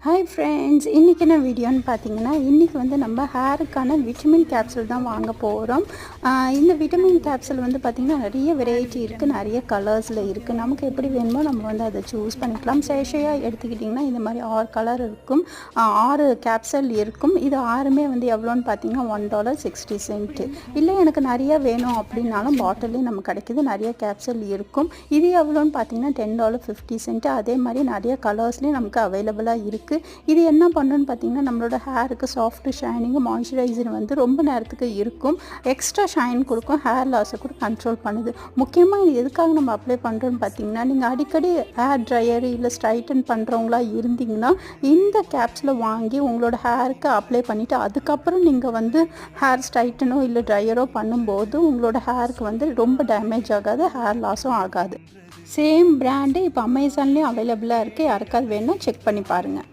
Hi friends, இன்றைக்கி என்ன வீடியோன்னு பார்த்தீங்கன்னா, இன்றைக்கி வந்து நம்ம ஹேருக்கான விட்டமின் கேப்சூல் தான் வாங்க போகிறோம். இந்த விட்டமின் கேப்சூல் வந்து பார்த்திங்கன்னா நிறைய வெரைட்டி இருக்குது, நிறைய கலர்ஸில் இருக்குது. நமக்கு எப்படி வேணுமோ நம்ம வந்து அதை சூஸ் பண்ணிக்கலாம். சேஷையாக எடுத்துக்கிட்டிங்கன்னா இந்த மாதிரி 6 கலர் இருக்கும், 6 கேப்சூல் இருக்கும். இது 6மே வந்து எவ்வளோன்னு பார்த்தீங்கன்னா $1.60. இல்லை எனக்கு நிறைய வேணும் அப்படின்னாலும் பாட்டிலே நம்ம கிடைக்கிது, நிறைய கேப்சூல் இருக்கும். இது எவ்வளோன்னு பார்த்தீங்கன்னா $10.50. அதே மாதிரி நிறைய கலர்ஸ்லேயும் நமக்கு அவைலபிளாக இருக்குது. இது என்ன பண்ணுன்னு பார்த்தீங்கன்னா நம்மளோட ஹேருக்கு சாஃப்ட் ஷைனிங் மாய்ஸ்சரைசர் வந்து ரொம்ப நேரத்துக்கு இருக்கும், எக்ஸ்ட்ரா ஷைன் கொடுக்கும், ஹேர் லாஸை கூட கண்ட்ரோல் பண்ணுது. முக்கியமாக இது எதுக்காக நம்ம அப்ளை பண்ணுறோன்னு பார்த்தீங்கன்னா, நீங்கள் அடிக்கடி ஹேர் ட்ரையர் இல்லை ஸ்ட்ரைட்டன் பண்ணுறவங்களா இருந்தீங்கன்னா இந்த கேப்ஸில் வாங்கி உங்களோட ஹேருக்கு அப்ளை பண்ணிவிட்டு அதுக்கப்புறம் நீங்கள் வந்து ஹேர் ஸ்ட்ரைட்டனோ இல்லை ட்ரையரோ பண்ணும்போது உங்களோட ஹேருக்கு வந்து ரொம்ப டேமேஜ் ஆகாது, ஹேர் லாஸும் ஆகாது. சேம் பிராண்டு இப்போ அமேசான்லேயும் அவைலபிளாக இருக்குது. யாருக்காவது வேணும்னா செக் பண்ணி பாருங்கள்.